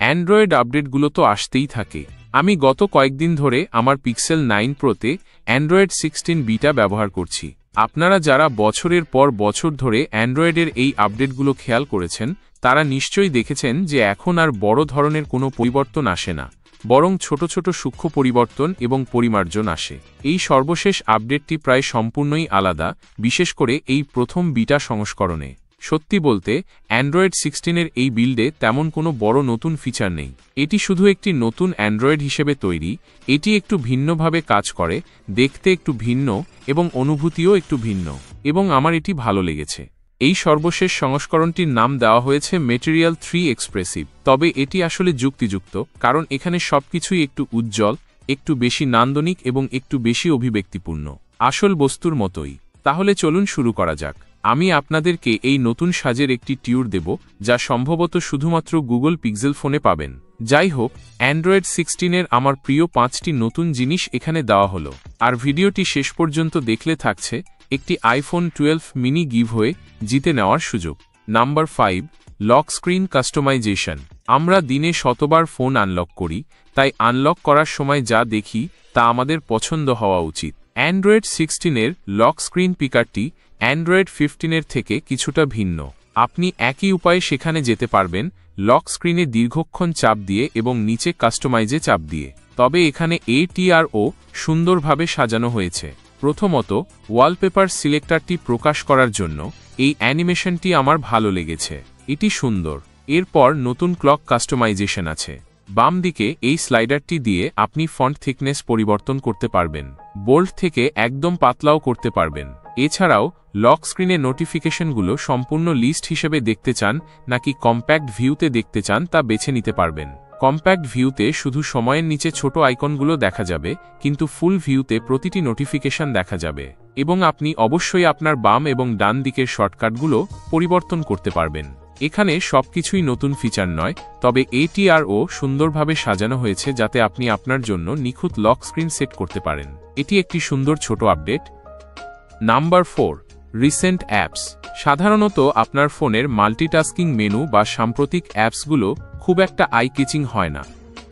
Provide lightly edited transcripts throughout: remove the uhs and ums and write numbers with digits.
Android আপডেটগুলো তো আসতেই থাকে। আমি গত কয়েকদিন ধরে আমার পিক্সেল 9 প্রোতে অ্যান্ড্রয়েড 16 বিটা ব্যবহার করছি। আপনারা যারা বছরের পর বছর ধরে অ্যান্ড্রয়েডের এই আপডেটগুলো খেয়াল করেছেন, তারা নিশ্চয়ই দেখেছেন যে এখন আর বড় ধরনের কোনো পরিবর্তন আসে না, বরং ছোট ছোট সূক্ষ্ম পরিবর্তন এবং পরিমার্জন আসে। এই সর্বশেষ আপডেটটি প্রায় সম্পূর্ণই আলাদা, বিশেষ করে এই প্রথম বিটা সংস্করণে। সত্যি বলতে অ্যান্ড্রয়েড 16-এর এই বিল্ডে তেমন কোনো বড় নতুন ফিচার নেই। এটি শুধু একটি নতুন অ্যান্ড্রয়েড হিসেবে তৈরি। এটি একটু ভিন্নভাবে কাজ করে, দেখতে একটু ভিন্ন এবং অনুভূতিও একটু ভিন্ন, এবং আমার এটি ভালো লেগেছে। এই সর্বশেষ সংস্করণটির নাম দেওয়া হয়েছে ম্যাটেরিয়াল 3 এক্সপ্রেসিভ। তবে এটি আসলে যুক্তিযুক্ত, কারণ এখানে সবকিছুই একটু উজ্জ্বল, একটু বেশি নান্দনিক এবং একটু বেশি অভিব্যক্তিপূর্ণ, আসল বস্তুর মতোই। তাহলে চলুন শুরু করা যাক। আমি আপনাদেরকে এই নতুন সাজের একটি টিউর দেব, যা সম্ভবত শুধুমাত্র গুগল পিক্সেল ফোনে পাবেন। যাই হোক, অ্যান্ড্রয়েড 16-এর আমার প্রিয় 5টি নতুন জিনিস এখানে দেওয়া হলো, আর ভিডিওটি শেষ পর্যন্ত দেখলে থাকছে একটি আইফোন 12 মিনি গিভওয়ে জিতে নেওয়ার সুযোগ। Number 5, lock screen customization. আমরা দিনে শতবার ফোন আনলক করি, তাই আনলক করার সময় যা দেখি তা আমাদের পছন্দ হওয়া উচিত। অ্যান্ড্রয়েড 16-এর লক স্ক্রিন পিকারটি অ্যান্ড্রয়েড 15-এর থেকে কিছুটা ভিন্ন। আপনি একই উপায়ে সেখানে যেতে পারবেন, লক স্ক্রিনে দীর্ঘক্ষণ চাপ দিয়ে এবং নিচে কাস্টমাইজে চাপ দিয়ে। তবে এখানে ATRO সুন্দরভাবে সাজানো হয়েছে। প্রথমত, ওয়ালপেপার সিলেক্টরটি প্রকাশ করার জন্য এই অ্যানিমেশনটি আমার ভালো লেগেছে, এটি সুন্দর। এরপর নতুন ক্লক কাস্টমাইজেশন আছে। বাম দিকে এই স্লাইডারটি দিয়ে আপনি ফন্ট থিকনেস পরিবর্তন করতে পারবেন, বোল্ড থেকে একদম পাতলাও করতে পারবেন। এছাড়াও লক স্ক্রিনে নোটিফিকেশনগুলো সম্পূর্ণ লিস্ট হিসেবে দেখতে চান নাকি কম্প্যাক্ট ভিউতে দেখতে চান তা বেছে নিতে পারবেন। কম্প্যাক্ট ভিউতে শুধু সময়ের নিচে ছোট আইকনগুলো দেখা যাবে, কিন্তু ফুল ভিউতে প্রতিটি নোটিফিকেশন দেখা যাবে, এবং আপনি অবশ্যই আপনার বাম এবং ডান দিকের শর্টকাটগুলো পরিবর্তন করতে পারবেন। এখানে সবকিছুই নতুন ফিচার নয়, তবে ATRO সুন্দরভাবে সাজানো হয়েছে যাতে আপনি আপনার জন্য নিখুঁত লক স্ক্রিন সেট করতে পারেন। এটি একটি সুন্দর ছোট আপডেট। Number 4, recent apps. সাধারণত আপনার ফোনের মাল্টিটাস্কিং মেনু বা সাম্প্রতিক অ্যাপসগুলো খুব একটা আই ক্যাচিং হয় না,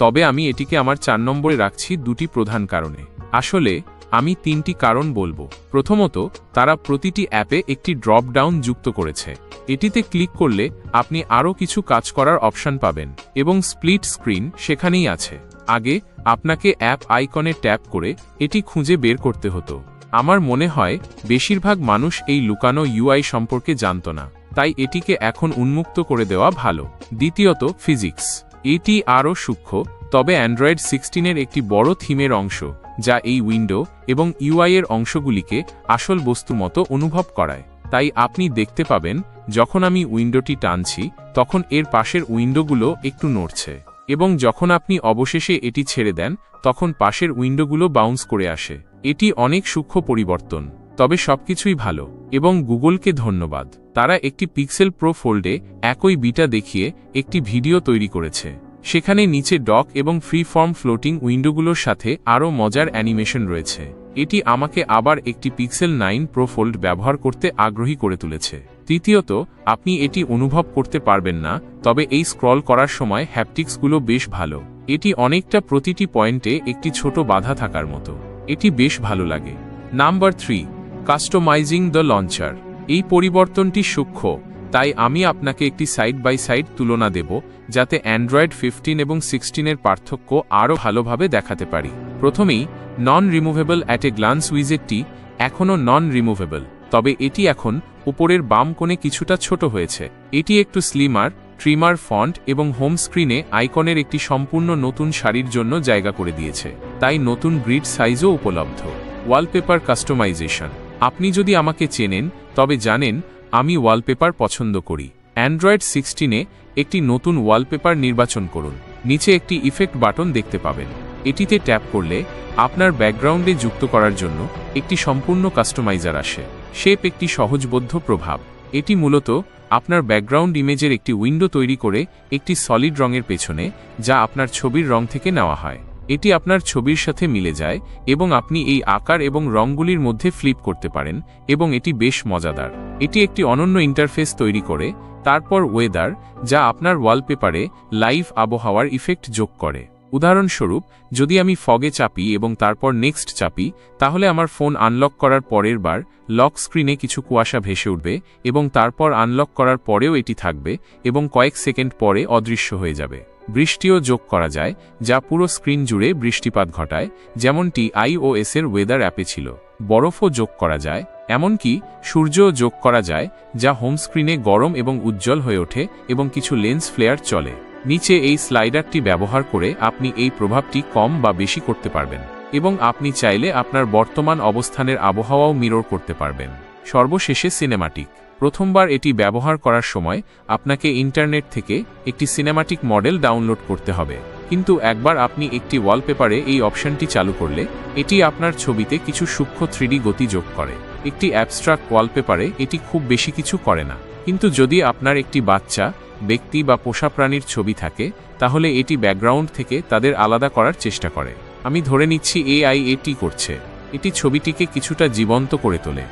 তবে আমি এটিকে আমার 4 নম্বরে রাখছি দুটি প্রধান কারণে। আসলে আমি 3টি কারণ বলবো। প্রথমত, তারা প্রতিটি অ্যাপে একটি ড্রপ ডাউন যুক্ত করেছে। এটিতে ক্লিক করলে আপনি আরও কিছু কাজ করার অপশন পাবেন, এবং স্প্লিট স্ক্রিন সেখানেই আছে। আগে আপনাকে অ্যাপ আইকনে ট্যাপ করে এটি খুঁজে বের করতে হতো। আমার মনে হয় বেশিরভাগ মানুষ এই লুকানো UI সম্পর্কে জানত না, তাই এটিকে এখন উন্মুক্ত করে দেওয়া ভালো। দ্বিতীয়ত, ফিজিক্স। এটি আরও সূক্ষ্ম, তবে অ্যান্ড্রয়েড 16-এর একটি বড় থিমের অংশ, যা এই উইন্ডো এবং UI এর অংশগুলিকে আসল বস্তু মতো অনুভব করায়। তাই আপনি দেখতে পাবেন যখন আমি উইন্ডোটি টানছি, তখন এর পাশের উইন্ডোগুলো একটু নড়ছে, এবং যখন আপনি অবশেষে এটি ছেড়ে দেন, তখন পাশের উইন্ডোগুলো বাউন্স করে আসে। এটি অনেক সূক্ষ্ম পরিবর্তন, তবে সবকিছুই ভালো, এবং গুগলকে ধন্যবাদ। তারা একটি পিক্সেল প্রো ফোল্ডে একই বিটা দেখিয়ে একটি ভিডিও তৈরি করেছে। সেখানে নিচে ডক এবং ফ্রি ফর্ম ফ্লোটিং উইন্ডোগুলোর সাথে আরও মজার অ্যানিমেশন রয়েছে। এটি আমাকে আবার একটি পিক্সেল 9 প্রো ফোল্ড ব্যবহার করতে আগ্রহী করে তুলেছে। তৃতীয়ত, আপনি এটি অনুভব করতে পারবেন না, তবে এই স্ক্রল করার সময় হ্যাপটিক্সগুলো বেশ ভালো। এটি অনেকটা প্রতিটি পয়েন্টে একটি ছোট বাধা থাকার মতো। এটি বেশ ভালো লাগে। Number 3, customising the launcher. এই পরিবর্তনটি সূক্ষ্ম, তাই আমি আপনাকে একটি সাইড বাই সাইড তুলনা দেব, যাতে অ্যান্ড্রয়েড 15 এবং 16-এর পার্থক্য আরও ভালোভাবে দেখাতে পারি। প্রথমেই, non removable at a glance উইজেটটি এখনও নন রিমুভেবল, তবে এটি এখন উপরের বাম কোণে কিছুটা ছোট হয়েছে। এটি একটু স্লিমার, ট্রিমার ফন্ট এবং হোম স্ক্রিনে আইকনের একটি সম্পূর্ণ নতুন সারির জন্য জায়গা করে দিয়েছে, তাই নতুন গ্রিড সাইজও উপলব্ধ। Wallpaper customization. আপনি যদি আমাকে চেনেন, তবে জানেন আমি ওয়ালপেপার পছন্দ করি। অ্যান্ড্রয়েড 16-এ একটি নতুন ওয়ালপেপার নির্বাচন করুন। নিচে একটি ইফেক্ট বাটন দেখতে পাবেন। এটিতে ট্যাপ করলে আপনার ব্যাকগ্রাউন্ডে যুক্ত করার জন্য একটি সম্পূর্ণ কাস্টমাইজার আসে। শেপ একটি সহজবোধ্য প্রভাব। এটি মূলত আপনার ব্যাকগ্রাউন্ড ইমেজের একটি উইন্ডো তৈরি করে একটি সলিড রঙের পেছনে, যা আপনার ছবির রং থেকে নেওয়া হয়। এটি আপনার ছবির সাথে মিলে যায়, এবং আপনি এই আকার এবং রঙগুলির মধ্যে ফ্লিপ করতে পারেন, এবং এটি বেশ মজাদার। এটি একটি অনন্য ইন্টারফেস তৈরি করে, তারপর ওয়েদার, যা আপনার ওয়ালপেপারে লাইভ আবহাওয়ার ইফেক্ট যোগ করে। উদাহরণস্বরূপ, যদি আমি ফগে চাপি এবং তারপর নেক্সট চাপি, তাহলে আমার ফোন আনলক করার পরের বার লক স্ক্রিনে কিছু কুয়াশা ভেসে উঠবে এবং তারপর আনলক করার পরেও এটি থাকবে এবং কয়েক সেকেন্ড পরে অদৃশ্য হয়ে যাবে। বৃষ্টিও যোগ করা যায়, যা পুরো স্ক্রিন জুড়ে বৃষ্টিপাত ঘটায়, যেমনটি iOS-এর ওয়েদার অ্যাপে ছিল। বরফও যোগ করা যায়, এমনকি সূর্যও যোগ করা যায়, যা হোম স্ক্রিনে গরম এবং উজ্জ্বল হয়ে ওঠে এবং কিছু লেন্স ফ্লেয়ার চলে। নিচে এই স্লাইডারটি ব্যবহার করে আপনি এই প্রভাবটি কম বা বেশি করতে পারবেন এবং আপনি চাইলে আপনার বর্তমান অবস্থানের আবহাওয়াও মিরর করতে পারবেন। সর্বশেষে সিনেমাটিক। প্রথমবার এটি ব্যবহার করার সময় আপনাকে ইন্টারনেট থেকে একটি সিনেমাটিক মডেল ডাউনলোড করতে হবে, কিন্তু একবার আপনি একটি ওয়ালপেপারে এই অপশনটি চালু করলে এটি আপনার ছবিতে কিছু সূক্ষ্ম 3D গতি যোগ করে। একটি অ্যাবস্ট্রাক্ট ওয়ালপেপারে এটি খুব বেশি কিছু করে না, কিন্তু যদি আপনার একটি বাচ্চা, ব্যক্তি বা পোষা প্রাণীর ছবি থাকে, তাহলে এটি ব্যাকগ্রাউন্ড থেকে তাদের আলাদা করার চেষ্টা করে। আমি ধরে নিচ্ছি AI এটি করছে। এটি ছবিটিকে কিছুটা জীবন্ত করে তোলে।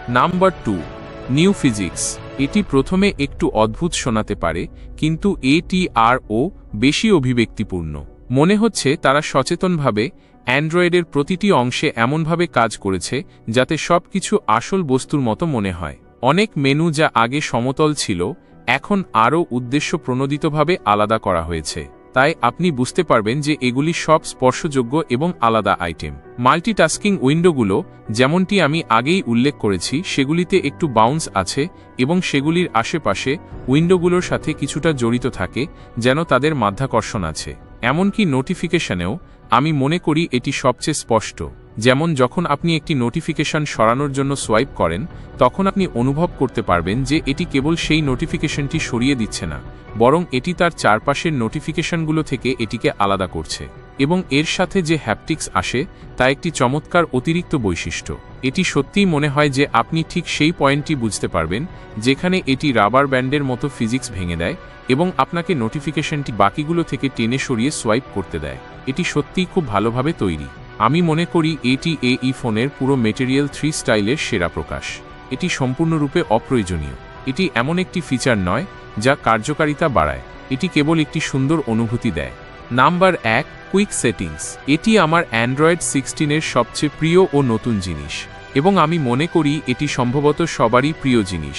Number 2, new physics. এটি প্রথমে একটু অদ্ভুত শোনাতে পারে, কিন্তু এটি আরও বেশি অভিব্যক্তিপূর্ণ। মনে হচ্ছে তারা সচেতনভাবে অ্যান্ড্রয়েডের প্রতিটি অংশে এমনভাবে কাজ করেছে যাতে সবকিছু আসল বস্তুর মতো মনে হয়। অনেক মেনু যা আগে সমতল ছিল, এখন আরও উদ্দেশ্যপ্রণোদিতভাবে আলাদা করা হয়েছে, তাই আপনি বুঝতে পারবেন যে এগুলি সব স্পর্শযোগ্য এবং আলাদা আইটেম। মাল্টিটাস্কিং উইন্ডোগুলো, যেমনটি আমি আগেই উল্লেখ করেছি, সেগুলিতে একটু বাউন্স আছে এবং সেগুলির আশেপাশে উইন্ডোগুলোর সাথে কিছুটা জড়িত থাকে, যেন তাদের মাধ্যাকর্ষণ আছে। এমনকি নোটিফিকেশনেও আমি মনে করি এটি সবচেয়ে স্পষ্ট। যেমন যখন আপনি একটি নোটিফিকেশন সরানোর জন্য সোয়াইপ করেন, তখন আপনি অনুভব করতে পারবেন যে এটি কেবল সেই নোটিফিকেশনটি সরিয়ে দিচ্ছে না, বরং এটি তার চারপাশের নোটিফিকেশনগুলো থেকে এটিকে আলাদা করছে। এবং এর সাথে যে হ্যাপটিক্স আসে তা একটি চমৎকার অতিরিক্ত বৈশিষ্ট্য। এটি সত্যিই মনে হয় যে আপনি ঠিক সেই পয়েন্টটি বুঝতে পারবেন যেখানে এটি রাবার ব্যান্ডের মতো ফিজিক্স ভেঙে দেয় এবং আপনাকে নোটিফিকেশনটি বাকিগুলো থেকে টেনে সরিয়ে সোয়াইপ করতে দেয়। এটি সত্যিই খুব ভালোভাবে তৈরি। আমি মনে করি এটি এই ফোনের পুরো মেটেরিয়াল 3 স্টাইলের সেরা প্রকাশ। এটি সম্পূর্ণরূপে অপ্রয়োজনীয়। এটি এমন একটি ফিচার নয় যা কার্যকারিতা বাড়ায়, এটি কেবল একটি সুন্দর অনুভূতি দেয়। Number 1, quick settings. এটি আমার অ্যান্ড্রয়েড 16-এর সবচেয়ে প্রিয় ও নতুন জিনিস, এবং আমি মনে করি এটি সম্ভবত সবারই প্রিয় জিনিস,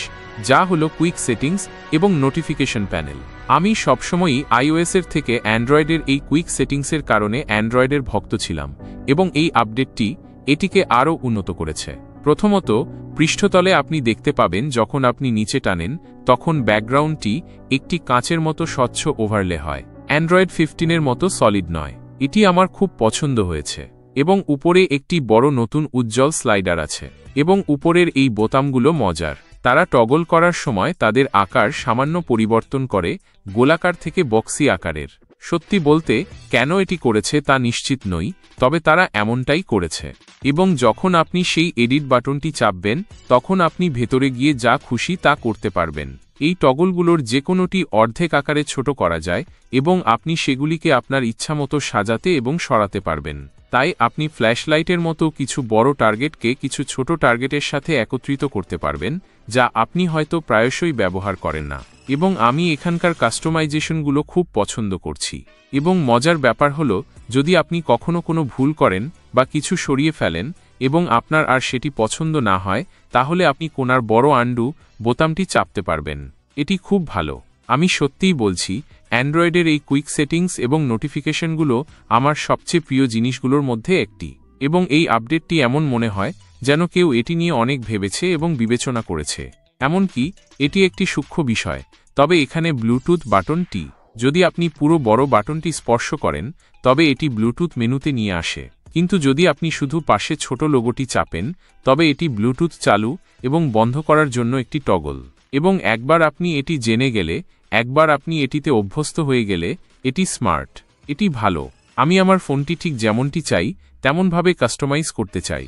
যা হলো কুইক সেটিংস এবং নোটিফিকেশন প্যানেল। আমি সবসময়ই iOS-এর থেকে অ্যান্ড্রয়েডের এই কুইক সেটিংসের কারণে অ্যান্ড্রয়েডের ভক্ত ছিলাম, এবং এই আপডেটটি এটিকে আরও উন্নত করেছে। প্রথমত, পৃষ্ঠতলে আপনি দেখতে পাবেন যখন আপনি নিচে টানেন, তখন ব্যাকগ্রাউন্ডটি একটি কাঁচের মতো স্বচ্ছ ওভারলে হয়। অ্যান্ড্রয়েড 15-এর মতো সলিড নয়। এটি আমার খুব পছন্দ হয়েছে। এবং উপরে একটি বড় নতুন উজ্জ্বল স্লাইডার আছে, এবং উপরের এই বোতামগুলো মজার। তারা টগল করার সময় তাদের আকার সামান্য পরিবর্তন করে, গোলাকার থেকে বক্সি আকারের। সত্যি বলতে কেন এটি করেছে তা নিশ্চিত নই, তবে তারা এমনটাই করেছে। এবং যখন আপনি সেই এডিট বাটনটি চাপবেন, তখন আপনি ভেতরে গিয়ে যা খুশি তা করতে পারবেন। এই টগলগুলোর যে কোনোটি অর্ধেক আকারে ছোট করা যায় এবং আপনি সেগুলিকে আপনার ইচ্ছামতো সাজাতে এবং সরাতে পারবেন। তাই আপনি ফ্ল্যাশলাইটের মতো কিছু বড় টার্গেটকে কিছু ছোট টার্গেটের সাথে একত্রিত করতে পারবেন, যা আপনি হয়তো প্রায়শই ব্যবহার করেন না। এবং আমি এখানকার কাস্টমাইজেশনগুলো খুব পছন্দ করছি। এবং মজার ব্যাপার হলো, যদি আপনি কখনো কোনো ভুল করেন বা কিছু সরিয়ে ফেলেন এবং আপনার আর সেটি পছন্দ না হয়, তাহলে আপনি কোনার বড় আন্ডু বোতামটি চাপতে পারবেন। এটি খুব ভালো। আমি সত্যিই বলছি, অ্যান্ড্রয়েডের এই কুইক সেটিংস এবং নোটিফিকেশনগুলো আমার সবচেয়ে প্রিয় জিনিসগুলোর মধ্যে একটি। এবং এই আপডেটটি এমন মনে হয় যেন কেউ এটি নিয়ে অনেক ভেবেছে এবং বিবেচনা করেছে। এমনকি এটি একটি সূক্ষ্ম বিষয়। তবে এখানে ব্লুটুথ বাটনটি, যদি আপনি পুরো বড় বাটনটি স্পর্শ করেন, তবে এটি ব্লুটুথ মেনুতে নিয়ে আসে। কিন্তু যদি আপনি শুধু পাশে ছোট লোগোটি চাপেন, তবে এটি ব্লুটুথ চালু এবং বন্ধ করার জন্য একটি টগল। এবং একবার আপনি এটি জেনে গেলে, একবার আপনি এটিতে অভ্যস্ত হয়ে গেলে, এটি স্মার্ট। এটি ভালো। আমি আমার ফোনটি ঠিক যেমনটি চাই তেমনভাবে কাস্টমাইজ করতে চাই।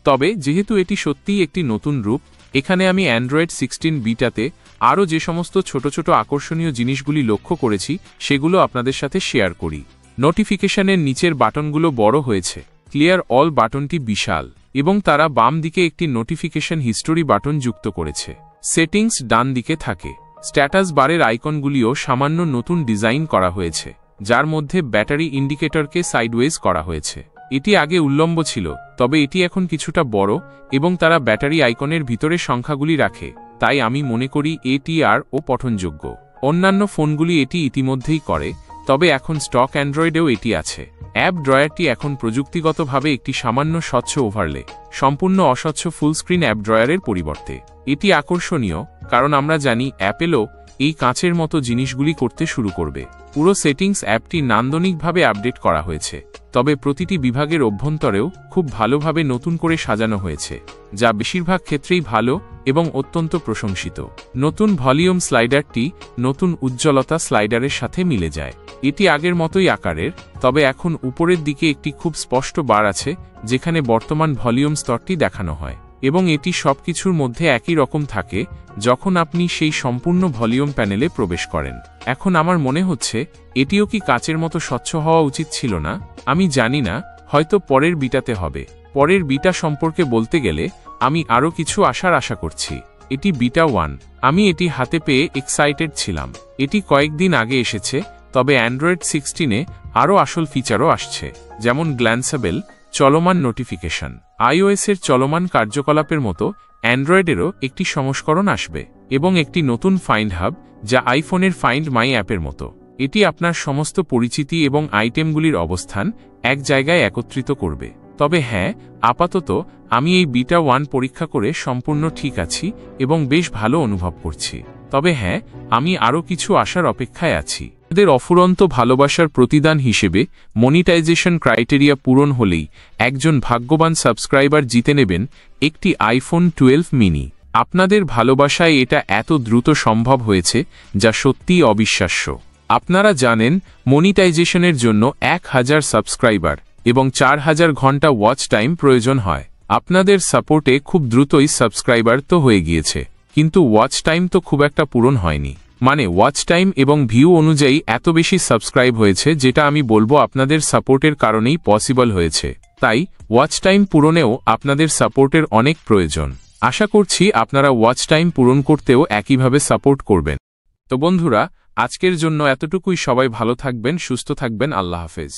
তবে যেহেতু এটি সত্যিই একটি নতুন রূপ, এখানে আমি অ্যান্ড্রয়েড 16 বিটাতে আরও যে সমস্ত ছোট ছোট আকর্ষণীয় জিনিসগুলি লক্ষ্য করেছি সেগুলো আপনাদের সাথে শেয়ার করি। নোটিফিকেশনের নিচের বাটনগুলো বড় হয়েছে। ক্লিয়ার অল বাটনটি বিশাল, এবং তারা বাম দিকে একটি নোটিফিকেশন হিস্টোরি বাটন যুক্ত করেছে। সেটিংস ডান দিকে থাকে। স্ট্যাটাস বারের আইকনগুলিও সামান্য নতুন ডিজাইন করা হয়েছে, যার মধ্যে ব্যাটারি ইন্ডিকেটরকে সাইডওয়েজ করা হয়েছে। এটি আগে উল্লম্ব ছিল, তবে এটি এখন কিছুটা বড় এবং তারা ব্যাটারি আইকনের ভিতরে সংখ্যাগুলি রাখে, তাই আমি মনে করি এটি আরও পঠনযোগ্য। অন্যান্য ফোনগুলি এটি ইতিমধ্যেই করে, তবে এখন স্টক অ্যান্ড্রয়েডেও এটি আছে। অ্যাপ ড্রয়ারটি এখন প্রযুক্তিগতভাবে একটি সামান্য স্বচ্ছ ওভারলে, সম্পূর্ণ অস্বচ্ছ ফুলস্ক্রিন অ্যাপ ড্রয়ারের পরিবর্তে। এটি আকর্ষণীয় কারণ আমরা জানি অ্যাপেলও এই কাঁচের মতো জিনিসগুলি করতে শুরু করবে। পুরো সেটিংস অ্যাপটি নান্দনিকভাবে আপডেট করা হয়েছে, তবে প্রতিটি বিভাগের অভ্যন্তরেও খুব ভালোভাবে নতুন করে সাজানো হয়েছে, যা বেশিরভাগ ক্ষেত্রেই ভালো এবং অত্যন্ত প্রশংসিত। নতুন ভলিউম স্লাইডারটি নতুন উজ্জ্বলতা স্লাইডারের সাথে মিলে যায়। এটি আগের মতোই আকারের, তবে এখন উপরের দিকে একটি খুব স্পষ্ট বার আছে যেখানে বর্তমান ভলিউম স্তরটি দেখানো হয়, এবং এটি সবকিছুর মধ্যে একই রকম থাকে যখন আপনি সেই সম্পূর্ণ ভলিউম প্যানেলে প্রবেশ করেন। এখন আমার মনে হচ্ছে এটিও কি কাচের মতো স্বচ্ছ হওয়া উচিত ছিল না? আমি জানি না, হয়তো পরের বিটাতে হবে। পরের বিটা সম্পর্কে বলতে গেলে আমি আরও কিছু আশা করছি। এটি বিটা 1। আমি এটি হাতে পেয়ে এক্সাইটেড ছিলাম। এটি কয়েকদিন আগে এসেছে, তবে অ্যান্ড্রয়েড 16-এ আরও আসল ফিচারও আসছে, যেমন গ্ল্যান্সেবল চলমান নোটিফিকেশন। আইওএসের চলমান কার্যকলাপের মতো অ্যান্ড্রয়েডেরও একটি সংস্করণ আসবে, এবং একটি নতুন ফাইন্ড হাব যা আইফোনের ফাইন্ড মাই অ্যাপের মতো। এটি আপনার সমস্ত পরিচিতি এবং আইটেমগুলির অবস্থান এক জায়গায় একত্রিত করবে। তবে হ্যাঁ, আপাতত আমি এই বিটা 1 পরীক্ষা করে সম্পূর্ণ ঠিক আছি এবং বেশ ভালো অনুভব করছি। তবে হ্যাঁ, আমি আরও কিছু আসার অপেক্ষায় আছি। এদের অফুরন্ত ভালোবাসার প্রতিদান হিসেবে মনিটাইজেশন ক্রাইটেরিয়া পূরণ হলেই একজন ভাগ্যবান সাবস্ক্রাইবার জিতে নেবেন একটি আইফোন 12 মিনি। আপনাদের ভালোবাসায় এটা এত দ্রুত সম্ভব হয়েছে যা সত্যিই অবিশ্বাস্য। আপনারা জানেন, মনিটাইজেশনের জন্য 1000 সাবস্ক্রাইবার এবং 4000 ঘন্টা ওয়াচ টাইম প্রয়োজন হয়। আপনাদের সাপোর্টে খুব দ্রুতই সাবস্ক্রাইবার তো হয়ে গিয়েছে, কিন্তু ওয়াচ টাইম তো খুব একটা পূরণ হয়নি। মানে ওয়াচ টাইম এবং ভিউ অনুযায়ী এত বেশি সাবস্ক্রাইব হয়েছে, যেটা আমি বলবো আপনাদের সাপোর্টের কারণেই পসিবল হয়েছে। তাই ওয়াচ টাইম পূরণেও আপনাদের সাপোর্টের অনেক প্রয়োজন। আশা করছি আপনারা ওয়াচ টাইম পূরণ করতেও একইভাবে সাপোর্ট করবেন। তো বন্ধুরা, আজকের জন্য এতটুকুই। সবাই ভালো থাকবেন, সুস্থ থাকবেন। আল্লাহ হাফেজ।